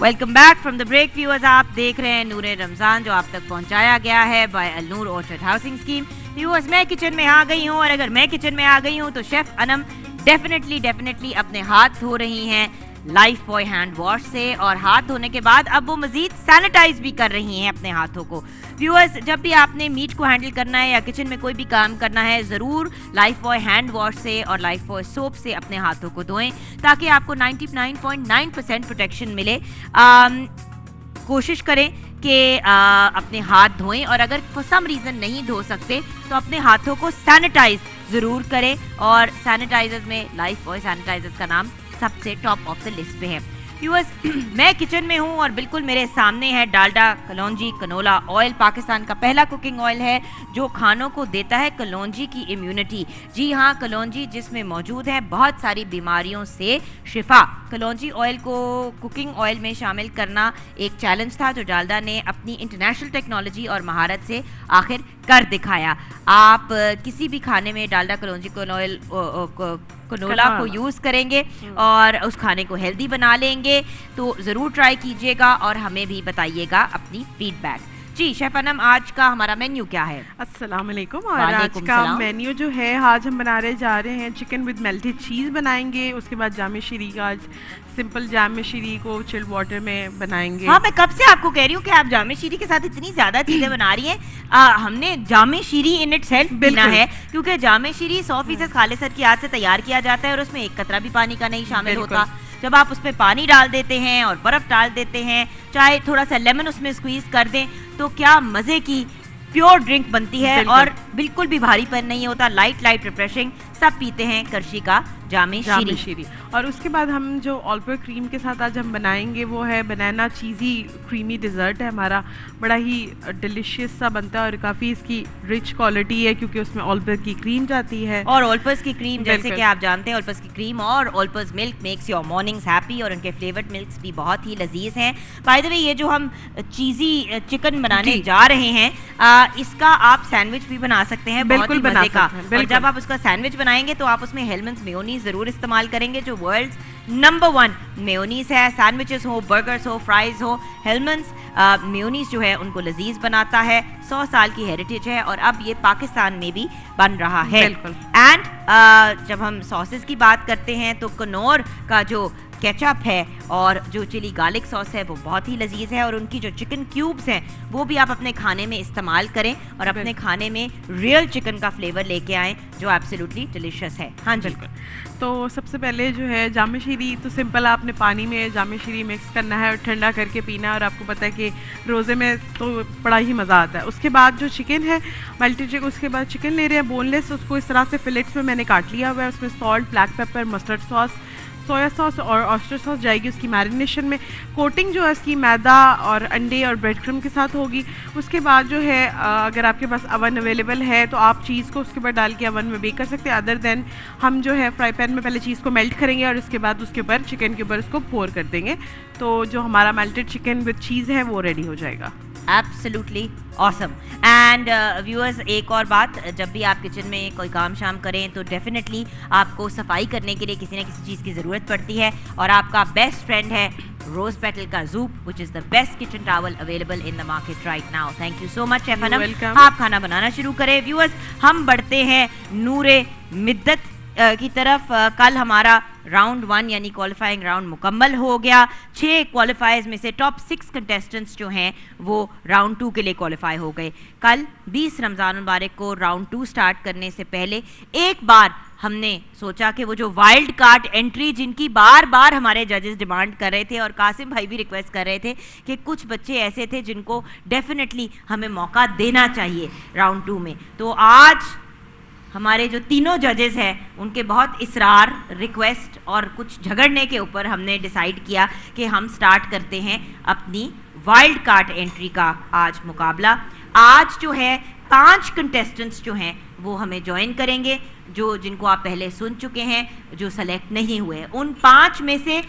Welcome back from the break viewers. आप देख रहे हैं नूरे रमजान जो आप तक पहुंचाया गया है बाय अल नूर ऑर्चर्ड हाउसिंग स्कीम। व्यूअर्स, मैं किचन में आ गई हूं और अगर मैं किचन में आ गई हूं तो शेफ अनम डेफिनेटली अपने हाथ धो रही हैं लाइफ बॉय हैंड वॉश से, और हाथ धोने के बाद अब वो मजीद सैनिटाइज भी कर रही हैं अपने हाथों को। व्यूअर्स, जब भी आपने मीट को हैंडल करना है या किचन में कोई भी काम करना है, ज़रूर लाइफ बॉय हैंड वॉश से और लाइफ बॉय सोप से अपने हाथों को धोएं ताकि आपको 99.9% प्रोटेक्शन मिले। कोशिश करें कि अपने हाथ धोएं, और अगर फॉर सम रीज़न नहीं धो सकते तो अपने हाथों को सैनिटाइज ज़रूर करें, और सैनिटाइजर्स में लाइफ बॉय सैनिटाइजर्स का नाम सबसे टॉप ऑफ द लिस्ट पे है। व्यूअर्स, मैं किचन में हूँ और बिल्कुल मेरे सामने है डालडा कलौंजी कनोला ऑयल। पाकिस्तान का पहला कुकिंग ऑयल है जो खानों को देता है कलौंजी की इम्यूनिटी। जी हाँ, कलौंजी जिसमें मौजूद है बहुत सारी बीमारियों से शिफा। कलौंजी ऑयल को कुकिंग ऑयल में शामिल करना एक चैलेंज था जो डालडा ने अपनी इंटरनेशनल टेक्नोलॉजी और महारत से आखिर कर दिखाया। आप किसी भी खाने में डालडा कलौंजी कनोला को यूज़ करेंगे और उस खाने को हेल्दी बना लेंगे, तो ज़रूर ट्राई कीजिएगा और हमें भी बताइएगा अपनी फीडबैक। जी शेफ अनम, आज का हमारा मेन्यू क्या है? अस्सलाम वालेकुम। और आज का मेन्यू जो है, आज हम बनाने जा रहे हैं चिकन विद मेल्टेड चीज़ बनाएंगे। उसके बाद जामे शीरी का, आज सिंपल जामे शीरी को चिल्ड वाटर में बनाएंगे। हाँ, मैं कब से आपको कह रही हूँ कि आप जामे शीरी के साथ इतनी ज़्यादा चीज़ें बना रही हैं। हमने जामे शीरी इन इट सेल्फ पीना है, क्योंकि जामे शीरी 100% खालिसत की आग से तैयार किया जाता है और उसमें एक कतरा भी पानी का नहीं शामिल होता। जब आप उसमें पानी डाल देते हैं और बर्फ़ डाल देते हैं, चाहे थोड़ा सा लेमन उसमें स्क्वीज कर दें, तो क्या मज़े की प्योर ड्रिंक बनती है और बिल्कुल भी भारीपन नहीं होता। लाइट रिफ्रेशिंग, सब पीते हैं करशी का जामे शीरी। और उसके बाद हम जो ऑल्पर क्रीम के साथ आज हम बनाएंगे वो है बनाना चीज़ी क्रीमी डिज़र्ट है हमारा। बड़ा ही डिलिशियस सा बनता है और काफ़ी इसकी रिच क्वालिटी है क्योंकि उसमें ऑल्पर की क्रीम जाती है। और ऑल्पर्स की क्रीम, जैसे कि आप जानते हैं, ऑल्पर्स की क्रीम और Olpers milk makes your mornings happy, और उनके फ्लेवर्ड मिल्क्स भी बहुत ही लजीज हैं। बाय द वे, ये जो हम चीज़ी चिकन बनाने जा रहे हैं, इसका आप सैंडविच भी बना सकते हैं, बहुत ही मजे का। और जब आप उसका सैंडविच बनाएंगे तो आप उसमें हेलमंस मेयोनीज जरूर इस्तेमाल करेंगे, जो वर्ल्ड्स नंबर 1 मेयोनीज है। सैंडविचेस हो, बर्गर्स हो, फ्राइज हो, हेलमंस मेयोनीज जो है उनको लजीज बनाता है। 100 साल की हेरिटेज है और अब ये पाकिस्तान में भी बन रहा है। एंड जब हम सॉसेस की बात करते हैं तो कनौर का जो केचप है और जो चिली गार्लिक सॉस है वो बहुत ही लजीज है, और उनकी जो चिकन क्यूब्स हैं वो भी आप अपने खाने में इस्तेमाल करें और अपने खाने में रियल चिकन का फ्लेवर लेके आएँ जो एब्सोल्युटली डिलीशियस है। हाँ जी, तो सबसे पहले जो है जामे शीरी, तो सिंपल आपने पानी में जामे शीरी मिक्स करना है और ठंडा करके पीना है, और आपको पता है कि रोज़े में तो बड़ा ही मज़ा आता है। उसके बाद जो चिकन है मेल्टेड चिकन, उसके बाद चिकन ले रहे हैं बोनलेस, उसको इस तरह से फिलेट्स में मैंने काट लिया हुआ है। उसमें salt, black pepper, mustard sauce, soya sauce और ऑयस्टर सॉस जाएगी उसकी मैरिनेशन में। कोटिंग जो है इसकी मैदा और अंडे और ब्रेड क्रम्ब के साथ होगी। उसके बाद जो है अगर आपके पास अवन अवेलेबल है तो आप चीज़ को उसके ऊपर डाल के अवन में बेक कर सकते हैं। अदर देन हम जो है फ्राई पैन में पहले चीज़ को मेल्ट करेंगे और उसके बाद उसके ऊपर चिकन के ऊपर उसको पोर कर देंगे, तो जो हमारा मेल्टेड चिकन विद चीज़ है वो रेडी हो जाएगा। Absolutely awesome. एंड व्यूअर्स, एक और बात, जब भी आप किचन में कोई काम शाम करें तो डेफिनेटली आपको सफाई करने के लिए किसी न किसी चीज़ की ज़रूरत पड़ती है, और आपका बेस्ट फ्रेंड है रोज पेटल का Zoop, which is the best kitchen towel available in the market right now. Thank you so much chef Anam. आप खाना बनाना शुरू करें। व्यूअर्स, हम बढ़ते हैं नूरे मिद्दत की तरफ। कल हमारा राउंड 1 यानी क्वालिफाइंग राउंड मुकम्मल हो गया। 6 क्वालिफायर्स में से टॉप 6 कंटेस्टेंट्स जो हैं वो राउंड 2 के लिए क्वालिफाई हो गए। कल 20 रमज़ान मुबारक को राउंड 2 स्टार्ट करने से पहले एक बार हमने सोचा कि वो जो वाइल्ड कार्ड एंट्री जिनकी बार बार हमारे जजेस डिमांड कर रहे थे और कासिम भाई भी रिक्वेस्ट कर रहे थे कि कुछ बच्चे ऐसे थे जिनको डेफिनेटली हमें मौका देना चाहिए राउंड 2 में, तो आज हमारे जो तीनों जजेस हैं उनके बहुत इसरार, रिक्वेस्ट और कुछ झगड़ने के ऊपर हमने डिसाइड किया कि हम स्टार्ट करते हैं अपनी वाइल्ड कार्ड एंट्री का आज मुकाबला। आज जो है 5 कंटेस्टेंट्स जो हैं वो हमें ज्वाइन करेंगे, जिनको आप पहले सुन चुके हैं, जो सेलेक्ट नहीं हुए। उन 5 में से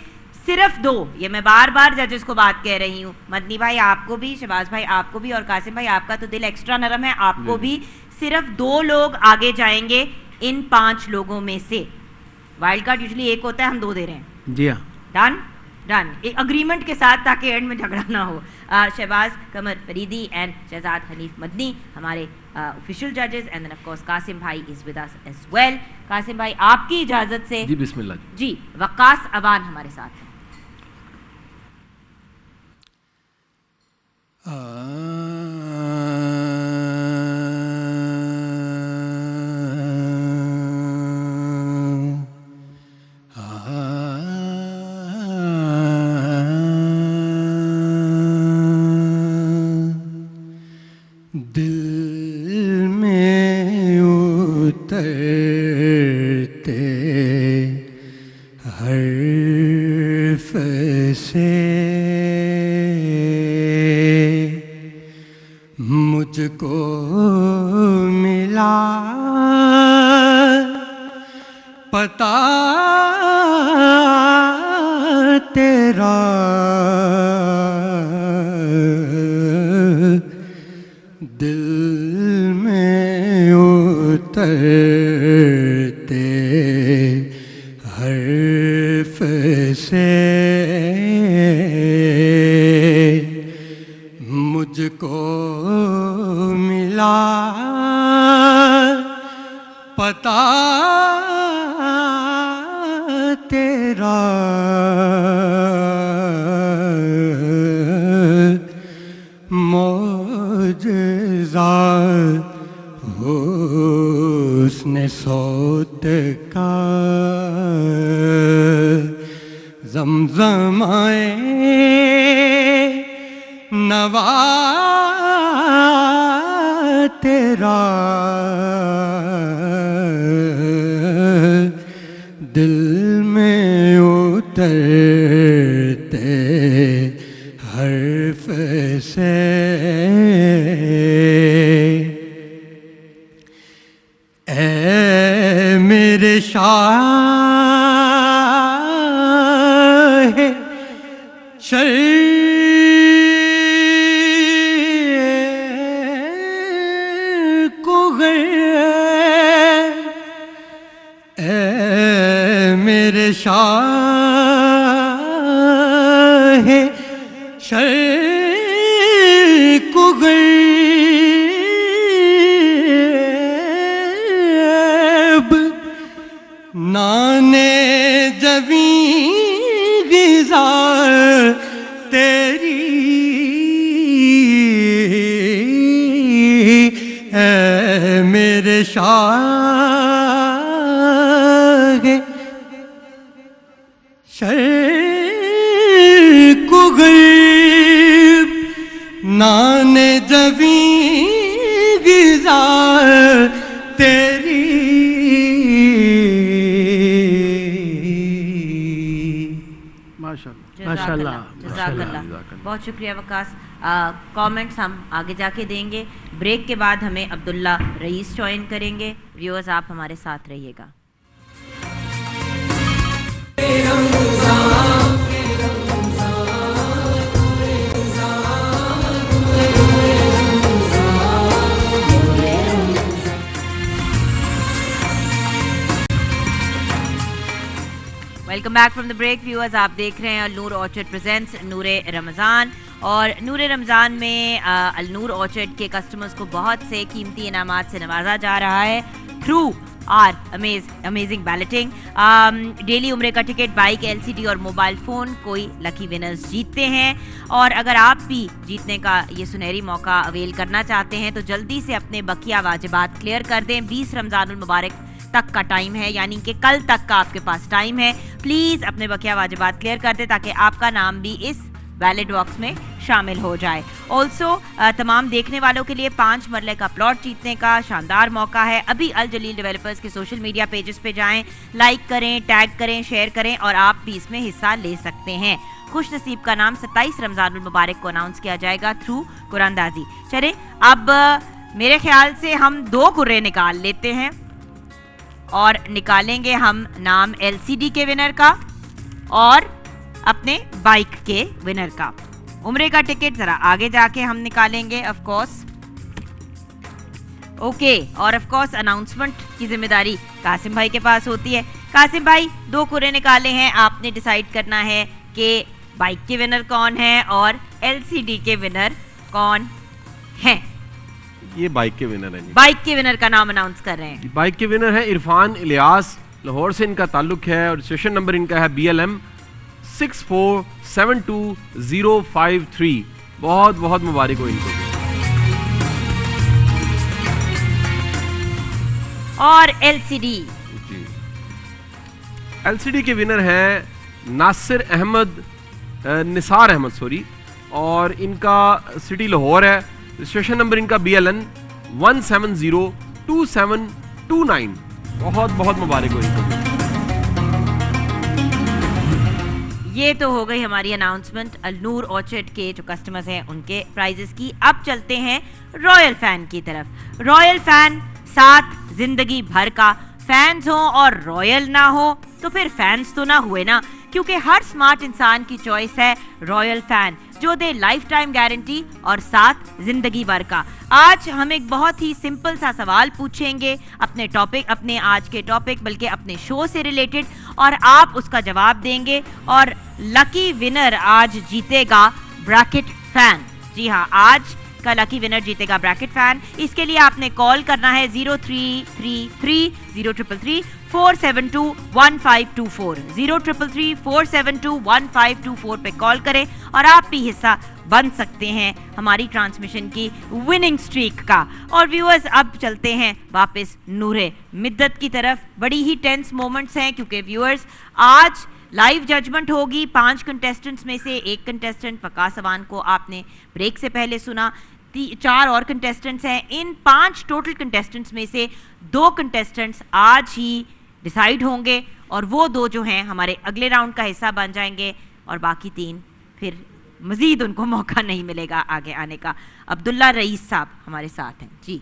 सिर्फ 2, ये मैं बार बार जजेस को बात कह रही हूँ, मदनी भाई आपको भी, शहबाज भाई आपको भी, और कासिम भाई आपका तो दिल एक्स्ट्रा नरम है, आपको भी, सिर्फ 2 लोग आगे जाएंगे इन 5 लोगों में से। वाइल्ड कार्ड यूजुअली 1 होता है, हम 2 दे रहे हैं। जी हाँ, डन। डन, अग्रीमेंट के साथ, ताकि एंड में झगड़ा ना हो। शहबाज कमर फरीदी एंड शहजाद हनीफ मदनी हमारे ऑफिशियल जजेस, and then of course Qasim भाई is with us as well. Qasim भाई, आपकी इजाजत से जी बिस्मिल्लाह जी वकास अबान हमारे साथ हैं। दिल में उतरते हर्फ से मुझको मिला पता तेरा, दिल में उतरते हर्फ से मुझको मिला पता तेरा, मौजज़ा हुस्न सौत का ज़मज़माए नवा तेरा, दिल में उतरते हर्फ से ऐ मेरे शाह शर्क़ ग़र्ब, ऐ मेरे शाह शर्क़ ग़र्ब, नाने जवीं ग़िज़ा तेरी, ऐ मेरे शाह शर्क़ ग़र्ब, नाने जवीं ग़िज़ा तेरी, माशाल्लाह। जज़ाकल्लाह। बहुत शुक्रिया वकास। कमेंट्स हम आगे जाके देंगे। ब्रेक के बाद हमें अब्दुल्ला रईस ज्वाइन करेंगे। व्यूअर्स, आप हमारे साथ रहिएगा। Welcome back from the break viewers. आप देख रहे हैं अलनूर ऑर्चर्ड प्रेजेंट्स नूरे रमज़ान, और नूरे रमज़ान में अलनूर ऑर्चर्ड के कस्टमर्स को बहुत से कीमती इनामात से नवाजा जा रहा है through our amazing balloting. Daily उम्रे का टिकट, बाइक, एलसीडी और मोबाइल फ़ोन कोई लकी विनर्स जीतते हैं। और अगर आप भी जीतने का ये सुनहरी मौका अवेल करना चाहते हैं तो जल्दी से अपने बकिया वाजिबात क्लियर कर दें। 20 रमज़ानुल मुबारक तक का टाइम है, यानी कि कल तक का आपके पास टाइम है। प्लीज़ अपने बकिया वाजिबात क्लियर कर दें ताकि आपका नाम भी इस बैलेट बॉक्स में शामिल हो जाए। ऑल्सो तमाम देखने वालों के लिए 5 मरले का प्लॉट जीतने का शानदार मौका है। अभी अल जलील डेवलपर्स के सोशल मीडिया पेजेस पे जाएं, लाइक करें, टैग करें, शेयर करें और आप भी इसमें हिस्सा ले सकते हैं। खुश नसीब का नाम 27 रमज़ानुल मुबारक को अनाउंस किया जाएगा थ्रू कुरानदाजी। चले अब मेरे ख्याल से हम 2 कुर्रे निकाल लेते हैं और निकालेंगे हम नाम एलसीडी के विनर का और अपने बाइक के विनर का। उम्रे का टिकट जरा आगे जाके हम निकालेंगे ऑफ कोर्स। ओके, और ऑफ कोर्स अनाउंसमेंट की जिम्मेदारी कासिम भाई के पास होती है। कासिम भाई 2 कुर्रे निकाले हैं, आपने डिसाइड करना है कि बाइक के विनर कौन है और एलसीडी के विनर कौन है। ये बाइक के विनर है जी। बाइक के विनर का नाम अनाउंस कर रहे हैं। बाइक के विनर है इरफान इलियास, लाहौर से इनका ताल्लुक है और स्टेशन नंबर इनका है BLM 6472053। बहुत बहुत मुबारक हो इनको। और एलसीडी जी, एलसीडी के विनर हैं नासिर अहमद, निसार अहमद सॉरी, और इनका सिटी लाहौर है। स्टेशन नंबर इनका BLN 1702729। बहुत बहुत मुबारक हो इनको। ये तो हो गई हमारी अनाउंसमेंट अलनूर ऑर्चर्ड के जो कस्टमर्स हैं उनके प्राइजेस की। अब चलते हैं रॉयल फैन की तरफ। रॉयल फैन साथ जिंदगी भर का, फैंस हो और रॉयल ना हो तो फिर फैंस तो ना हुए ना, क्योंकि हर स्मार्ट इंसान की चॉइस है रॉयल फैन जो दे लाइफ टाइम गारंटी और साथ जिंदगी भर का। आज हम एक बहुत ही सिंपल सा सवाल पूछेंगे अपने टॉपिक, अपने आज के टॉपिक बल्कि अपने शो से रिलेटेड, और आप उसका जवाब देंगे और लकी विनर आज जीतेगा ब्रैकेट फैन। जी हाँ, आज का लकी विनर जीतेगा ब्रैकेट फैन। इसके लिए आपने कॉल करना है 0333-033-472-1524 033-472-1524 पे कॉल करें और आप भी हिस्सा बन सकते हैं हमारी ट्रांसमिशन की विनिंग स्ट्रीक का। और व्यूअर्स, अब चलते हैं वापस नूरे मिद्दत की तरफ। बड़ी ही टेंस मोमेंट्स हैं क्योंकि व्यूअर्स आज लाइव जजमेंट होगी। 5 कंटेस्टेंट्स में से एक कंटेस्टेंट वकास अवान को आपने ब्रेक से पहले सुना। 4 और कंटेस्टेंट्स हैं। इन 5 टोटल कंटेस्टेंट्स में से 2 कंटेस्टेंट्स आज ही डिसाइड होंगे और वो 2 जो हैं हमारे अगले राउंड का हिस्सा बन जाएंगे और बाकी 3 फिर मजीद उनको मौका नहीं मिलेगा आगे आने का। अब्दुल्ला रईस साहब हमारे साथ हैं जी।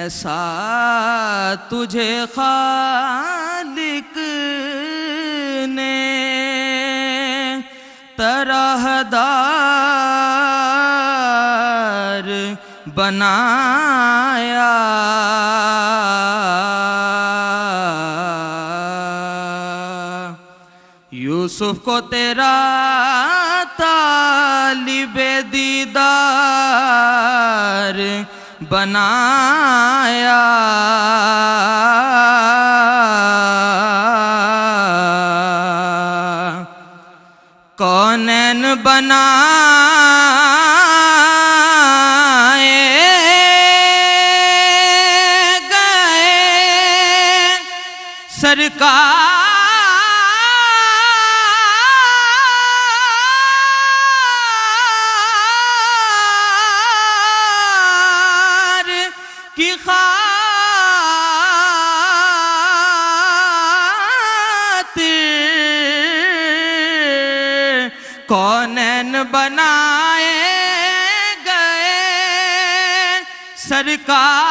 ऐसा तुझे खालिक ने तरहदार बनाया, यूसुफ को तेरा तालिबे दीदार बनाया, कौनैन बनाए गए सरकार की खातिर, कौनैन बनाए गए सरकार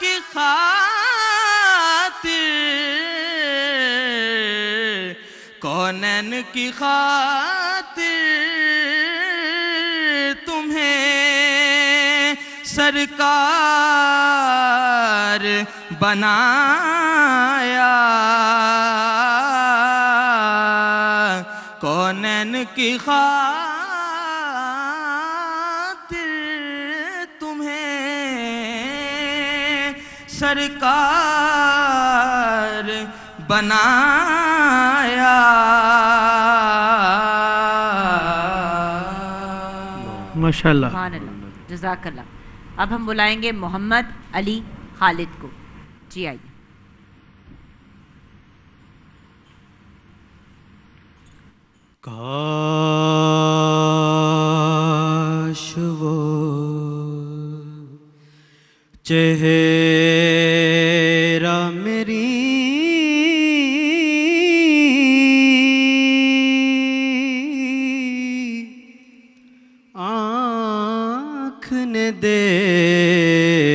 की खातिर, कौनैन की खातिर तुम्हें सरकार बनाया, कौनैन की खातिर तुम्हें सरकार बनाया। माशाल्लाह। सुभान अल्लाह, जज़ाकल्लाह। अब हम बुलाएंगे मोहम्मद अली खालिद को। जी आइए। काश वो चेहरा मेरी आँख ने देखा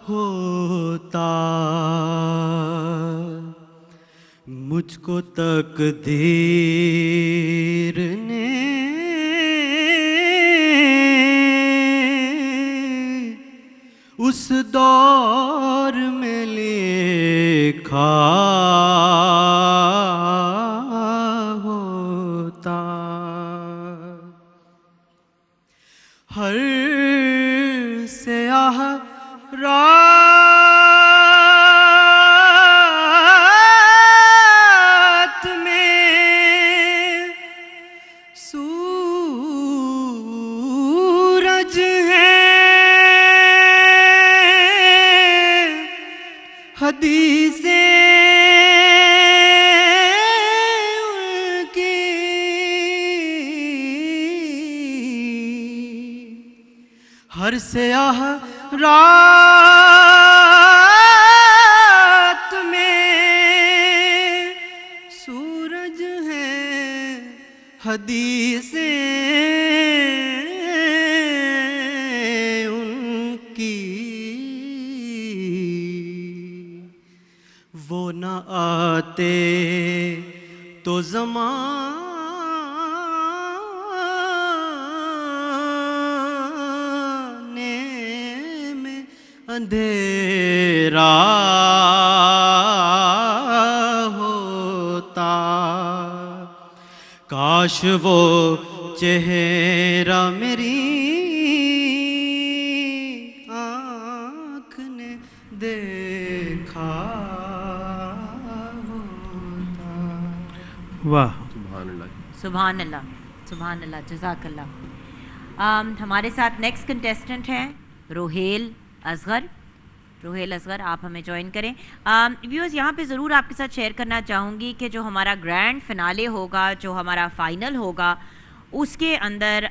होता, मुझको तकदीर ने उस दौर में लिखा होता। हर स्याह रात में सूरज है, हदीसें उनकी हर स्याह रात में सूरज है, हदीसें उनकी वो न आते तो ज़माने में अंधेरा होता। काश वो चेहरा मेरी आँख ने देखा होता। वाह, सुभान अल्लाह। सुभान अल्लाह, सुभान अल्लाह, जज़ाकल्लाह। हमारे साथ नेक्स्ट कंटेस्टेंट हैं रोहेल असगर। रोहेल असगर, आप हमें ज्वाइन करें। व्यूअर्स, यहाँ पे ज़रूर आपके साथ शेयर करना चाहूँगी कि जो हमारा ग्रैंड फिनाले होगा, जो हमारा फाइनल होगा, उसके अंदर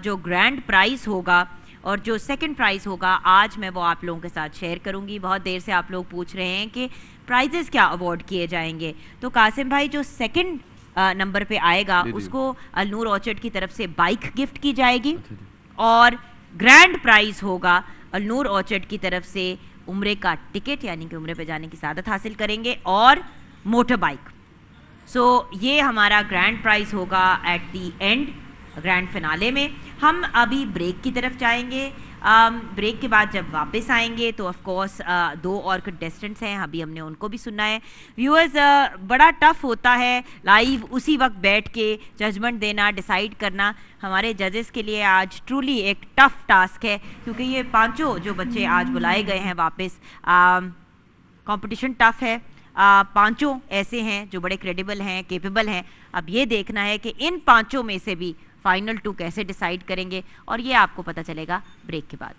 जो ग्रैंड प्राइज़ होगा और जो सेकंड प्राइज़ होगा, आज मैं वो आप लोगों के साथ शेयर करूँगी। बहुत देर से आप लोग पूछ रहे हैं कि प्राइजेस क्या अवॉर्ड किए जाएंगे, तो कासिम भाई जो सेकंड नंबर पे आएगा उसको अलनूर ऑर्चर्ड की तरफ से बाइक गिफ्ट की जाएगी और ग्रैंड प्राइज होगा अलनूर ऑर्चर्ड की तरफ से उम्रे का टिकट, यानी कि उम्रे पे जाने की सादत हासिल करेंगे और मोटर बाइक। सो ये हमारा ग्रैंड प्राइज होगा at the and grand finale में। हम अभी ब्रेक की तरफ जाएंगे। ब्रेक के बाद जब वापस आएंगे तो ऑफ कोर्स दो और कंटेस्टेंट्स हैं, अभी हमने उनको भी सुनना है। व्यूअर्स, बड़ा टफ होता है लाइव उसी वक्त बैठ के जजमेंट देना, डिसाइड करना। हमारे जजेस के लिए आज ट्रूली एक टफ टास्क है, क्योंकि ये पांचों जो बच्चे आज बुलाए गए हैं वापस, कंपटीशन टफ है। पांचों ऐसे हैं जो बड़े क्रेडिबल हैं, केपेबल हैं। अब ये देखना है कि इन पांचों में से भी फाइनल 2 कैसे डिसाइड करेंगे, और ये आपको पता चलेगा ब्रेक के बाद।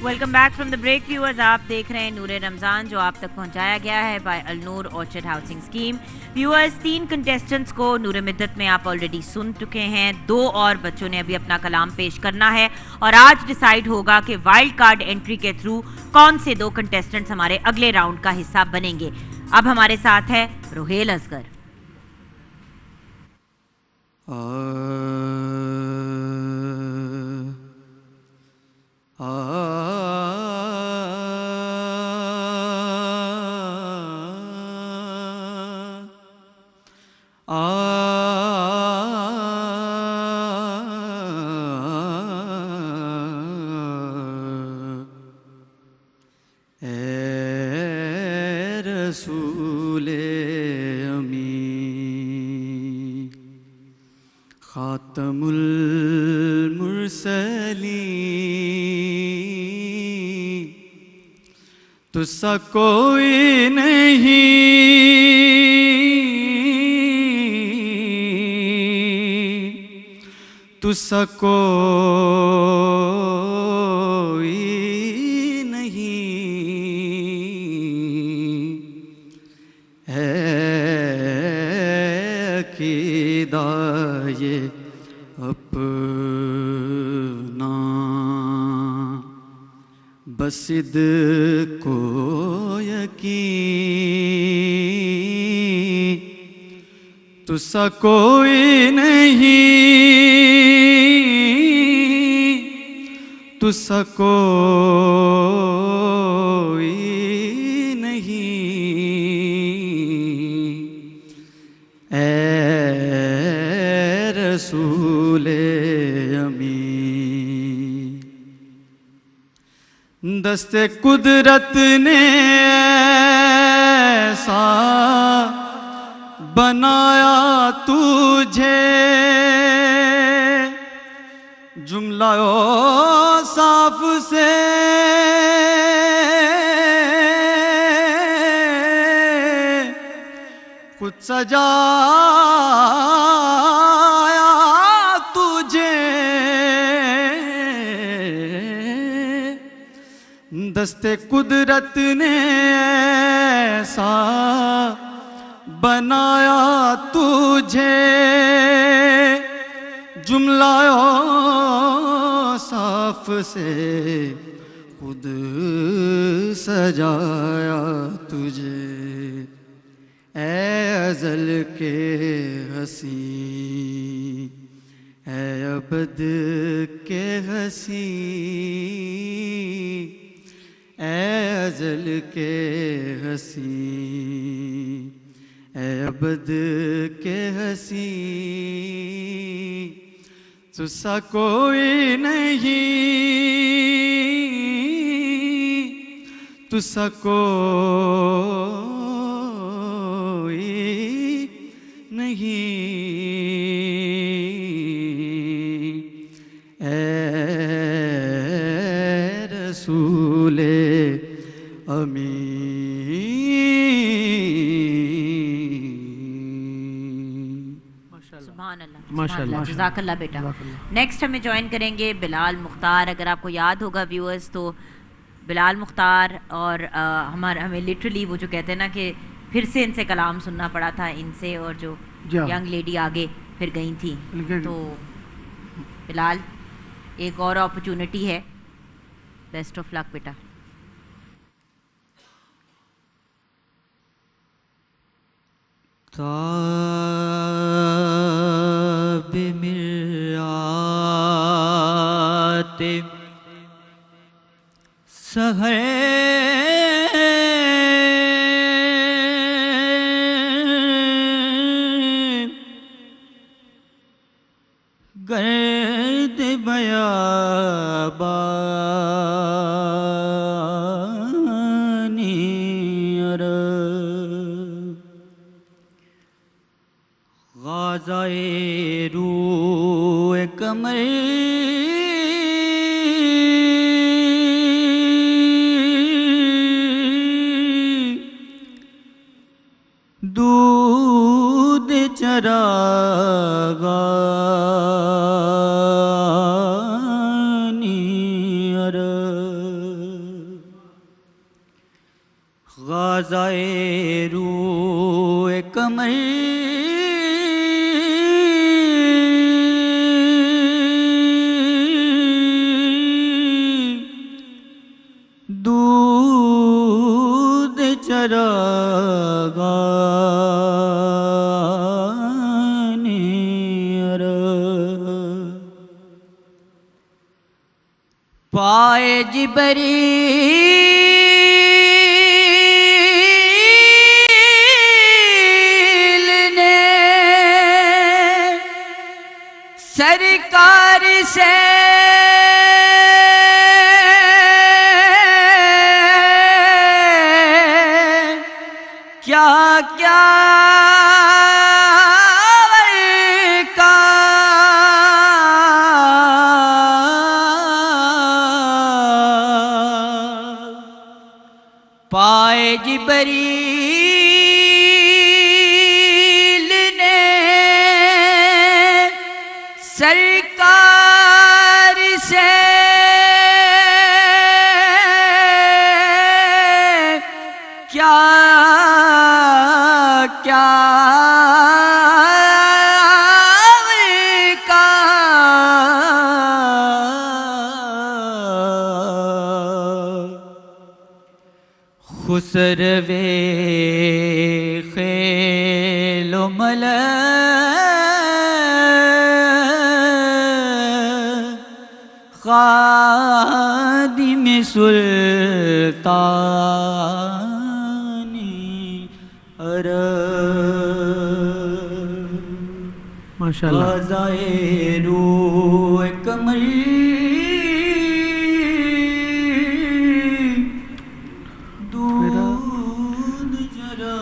Welcome back from the break viewers. आप देख रहे हैं नूरे रमज़ान, जो आप तक पहुंचाया गया है by Alnoor orchard housing scheme. Viewers, 3 contestants को नूरे मिद्दत में आप ऑलरेडी सुन चुके हैं। 2 और बच्चों ने अभी अपना कलाम पेश करना है और आज डिसाइड होगा कि वाइल्ड कार्ड एंट्री के थ्रू कौन से 2 कंटेस्टेंट्स हमारे अगले राउंड का हिस्सा बनेंगे। अब हमारे साथ है रोहेल असगर। रसूले अमी खातमुल मुरसलीन, तुझसा कोई नहीं, तुझसा कोई अकीदा ये अपना बसिद को यकीन तुसा कोई नहीं तुसा कोई नहीं ए रसूले अमीन दस्ते कुदरत ने ऐसा बनाया तुझे जुमला ओ साफ से खुद सजाया तुझे दस्ते कुदरत ने ऐसा बनाया तुझे जुमला साफ से खुद सजाया तुझे ए अज़ल के हसी ए अबद के हसी ए अज़ल के हसी ए अबद के हसी तुसा कोई नहीं तुसा कोई नहीं ए रसूले माशाल्लाह जज़ाकल्लाह बेटा। नेक्स्ट हमें ज्वाइन करेंगे बिलाल मुख्तार। अगर आपको याद होगा व्यूअर्स तो बिलाल मुख्तार और हमें लिटरली वो जो कहते हैं ना कि फिर से इनसे कलाम सुनना पड़ा था इनसे और जो यंग लेडी आगे फिर गई थी। तो बिलाल एक और अपॉर्चुनिटी है, बेस्ट ऑफ लक बेटा। मिराते सहर गर्द बयाबानी गाज़ाए रूए कमर दूध चरागानी गाज़ाए रूए कमर दूध चरागानी पाए जिबरील ने सरकार से क्या क्या का पाए जिबरील ने सरकार से क्या क्या सरवे खेलो मल खादिम सुल्तानी अरब माशाल्लाह। ज़ाहिरू कमल दूध जरा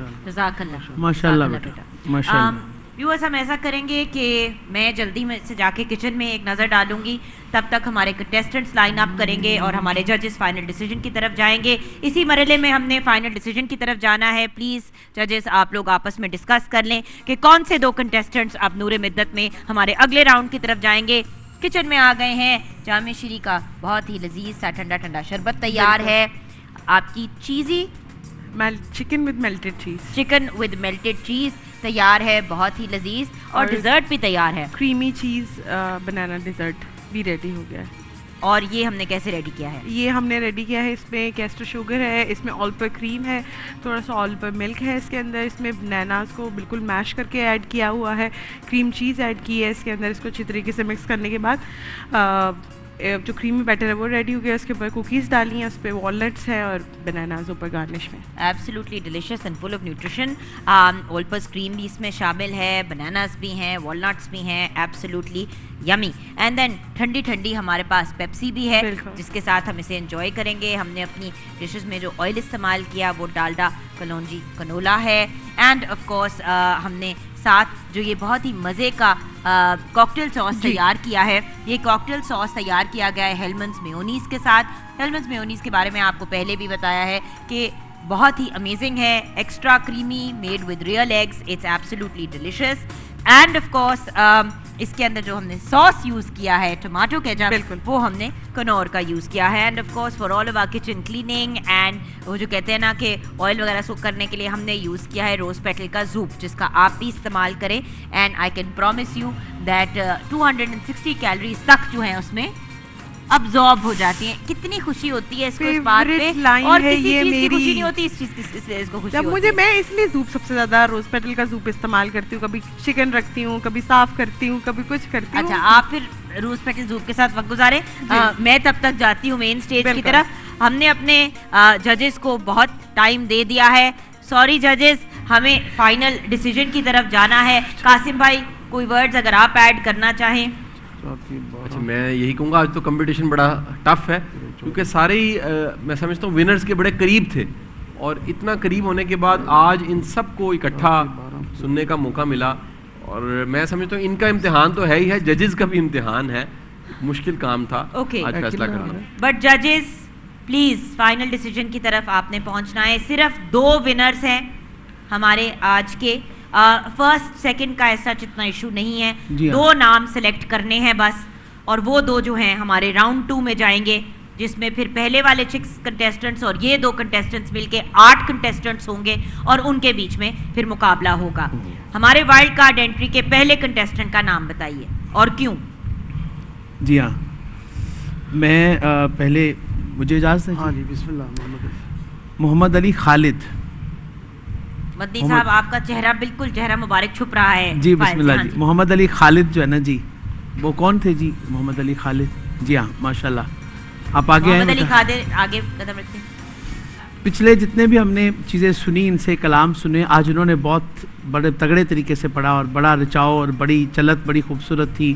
माशाल्लाह जज़ाकल्लाह माशाल्लाह जज़ाकल्लाह बेटा, माशाल्लाह। व्यूअर्स, हम ऐसा करेंगे कि मैं जल्दी में से जाके किचन में एक नज़र डालूंगी, तब तक हमारे कंटेस्टेंट्स लाइन अप करेंगे और हमारे जजेस फाइनल डिसीजन की तरफ जाएंगे। इसी मरहले में हमने फाइनल डिसीजन की तरफ जाना है। प्लीज़ जजेस आप लोग आपस में डिस्कस कर लें कि कौन से दो कंटेस्टेंट्स अब नूर मिद्दत में हमारे अगले राउंड की तरफ जाएंगे। किचन में आ गए हैं, जामे शीरी का बहुत ही लजीज सा ठंडा ठंडा शरबत तैयार है, आपकी चीज़ी चिकन विद मेल्टेड चीज, चिकन विद मेल्टेड चीज तैयार है, बहुत ही लजीज, और डिजर्ट भी तैयार है। क्रीमी चीज बनाना डिजर्ट भी रेडी हो गया है। और ये हमने कैसे रेडी किया है? ये हमने रेडी किया है, इसमें कैस्टर शुगर है, इसमें ऑल पर क्रीम है, थोड़ा सा ऑल पर मिल्क है इसके अंदर, इसमें बनानास को बिल्कुल मैश करके ऐड किया हुआ है, क्रीम चीज़ ऐड की है इसके अंदर। इसको अच्छी तरीके से मिक्स करने के बाद जो क्रीमी बैटर है वो रेडी हो गया। उसके ऊपर कुकीज़ डाली हैं, उस पर वॉलनट्स है और बनानास ऊपर गार्निश में। Absolutely delicious and full of nutrition. Olpers cream भी इसमें शामिल है, बनानास भी हैं, वॉलनट्स भी हैं, एब्सोल्युटली यमी। एंड देन ठंडी ठंडी हमारे पास पेप्सी भी है, जिसके साथ हम इसे एंजॉय करेंगे। हमने अपनी डिशेस में जो ऑयल इस्तेमाल किया वो डालडा कलौंजी कनोला है। एंड ऑफ कोर्स हमने साथ जो ये बहुत ही मज़े का कॉकटेल सॉस तैयार किया है, ये कॉकटेल सॉस तैयार किया गया है हेलमंड्स मेयोनीज़ के साथ। हेलमंड्स मेयोनीज़ के बारे में आपको पहले भी बताया है कि बहुत ही अमेजिंग है, extra creamy, made with real eggs, it's absolutely delicious. And of course इसके अंदर जो हमने सॉस यूज़ किया है टमाटो केचप, वो हमने कनौर का यूज़ किया है। And of course for all of our kitchen cleaning and वो जो कहते हैं ना कि ऑयल वगैरह सूख करने के लिए हमने यूज़ किया है रोज़ पेटल का जूप, जिसका आप भी इस्तेमाल करें। And I can promise you that 260 calories तक जो हैं उसमें अब्जॉर्ब हो जाती हैं। कितनी खुशी होती है इसको इस बात पे, और किसी चीज़ की खुशी नहीं होती इस चीज़ की, इसको खुशी होती है। मैं इसलिए सूप सबसे ज्यादा रोज पेटल का सूप इस्तेमाल करती हूँ, कभी चिकन रखती हूँ, कभी साफ करती हूँ, कभी कुछ करती हूँ। अच्छा, आप फिर रोज पेटल सूप के साथ वक्त गुजारे। मैं तब तक जाती हूँ मेन स्टेज की तरफ। हमने अपने जजेस को बहुत टाइम दे दिया है। सॉरी जजेस, हमें फाइनल डिसीजन की तरफ जाना है। कासिम भाई, कोई वर्ड्स अगर आप ऐड करना चाहें। अच्छा, मैं यही कहूँगा आज तो कंपटीशन बड़ा टफ है, क्योंकि सारे ही मैं समझता हूँ विनर्स के बड़े करीब थे, और इतना करीब होने के बाद आज इन सब को इकट्ठा सुनने का मौका मिला। और मैं समझता हूँ इनका इम्तिहान तो है ही है, जजेस का भी इम्तिहान है, मुश्किल काम था आज फैसला करना। बट जजेस प्लीज फाइनल डिसीजन की तरफ आपने पहुंचना है। सिर्फ 2 विनर्स हैं हमारे आज के। फर्स्ट सेकंड का ऐसा इतना इशू नहीं है, 2 नाम सेलेक्ट करने हैं बस, और वो 2 जो हैं हमारे राउंड 2 में जाएंगे, जिसमें फिर पहले वाले 6 कंटेस्टेंट्स और ये 2 कंटेस्टेंट्स मिलके 8 कंटेस्टेंट्स होंगे, और उनके बीच में फिर मुकाबला होगा। हमारे वाइल्ड कार्ड एंट्री के पहले कंटेस्टेंट का नाम बताइए और क्यों। जी हाँ, मैं पहले मुझे इजाज़त है। हाँ जी, बिस्मिल्लाह। मोहम्मद अली खालिद। मदनी साहब, आपका चेहरा बिल्कुल चेहरा मुबारक छुप रहा है जी, बिस्मिल्लाह जी। मोहम्मद अली खालिद जो है ना जी, वो कौन थे जी? मोहम्मद अली खालिद, जी हाँ, माशाल्लाह। आप आगे आए। मोहम्मद अली खालिद आगे कदम रखते हैं। पिछले जितने भी हमने चीज़ें सुनी, इनसे कलाम सुने, आज उन्होंने बहुत बड़े तगड़े तरीके से पढ़ा, और बड़ा रिचाव और बड़ी चलत बड़ी खूबसूरत थी,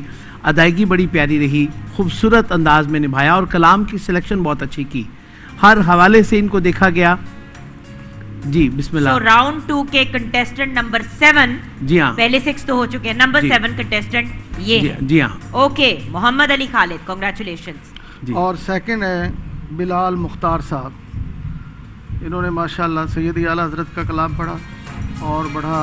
अदायगी बड़ी प्यारी रही, खूबसूरत अंदाज में निभाया, और कलाम की सिलेक्शन बहुत अच्छी की। हर हवाले से इनको देखा गया। जी बिस्मिल्लाह। So, राउंड 2 के कंटेस्टेंट नंबर 7, जी हाँ, पहले 6 तो हो चुके हैं, नंबर 7 कंटेस्टेंट ये है। जी हाँ, ओके, मोहम्मद अली खालिद, कांग्रेचुलेशंस। और सेकंड है बिलाल मुख्तार साहब। इन्होंने माशाल्लाह सैयद आला हज़रत का कलाम पढ़ा, और बड़ा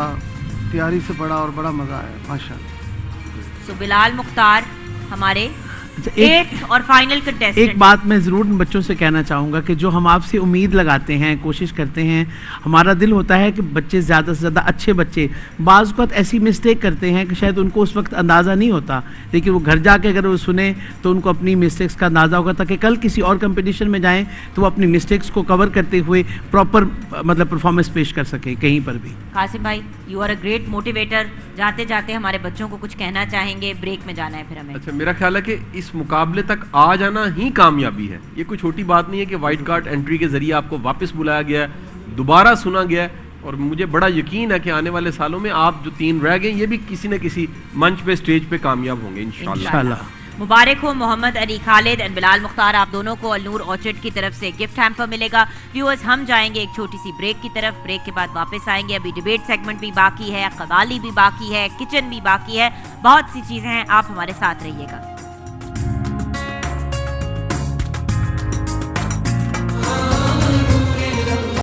तैयारी से पढ़ा, और बड़ा मज़ा आया माशाल्लाह। सो बिलाल मुख्तार हमारे 8th और फाइनल कंटेस्टेंट। एक बात मैं ज़रूर इन बच्चों से कहना चाहूँगा कि जो हम आपसे उम्मीद लगाते हैं, कोशिश करते हैं, हमारा दिल होता है कि बच्चे ज़्यादा से ज़्यादा अच्छे बच्चे बाज़ वक़्त ऐसी मिस्टेक करते हैं कि शायद उनको उस वक्त अंदाज़ा नहीं होता, लेकिन वो घर जाके अगर वो सुने तो उनको अपनी मिस्टेक्स का अंदाज़ा होगा, ताकि कल किसी और कंपटीशन में जाएँ तो वो अपनी मिस्टेक्स को कवर करते हुए प्रॉपर मतलब परफॉर्मेंस पेश कर सकें कहीं पर भी। कासिम भाई, you are a great motivator. जाते जाते हमारे बच्चों को कुछ कहना चाहेंगे? ब्रेक में जाना है फिर हमें। अच्छा, मेरा ख्याल है कि इस मुकाबले तक आ जाना ही कामयाबी है। ये कोई छोटी बात नहीं है कि वाइल्ड कार्ड एंट्री के जरिए आपको वापस बुलाया गया है, दोबारा सुना गया है, और मुझे बड़ा यकीन है कि आने वाले सालों में आप जो 3 रह गए ये भी किसी न किसी मंच पे, स्टेज पे कामयाब होंगे इंशाल्लाह। मुबारक हो मोहम्मद अली खालिद एंड बिलाल मुख्तार, आप दोनों को अलनूर ऑर्चिड की तरफ से गिफ्ट हैम्पर मिलेगा। व्यूअर्स, हम जाएंगे एक छोटी सी ब्रेक की तरफ, ब्रेक के बाद वापस आएंगे। अभी डिबेट सेगमेंट भी बाकी है, कवाली भी बाकी है, किचन भी बाकी है, बहुत सी चीजें हैं, आप हमारे साथ रहिएगा।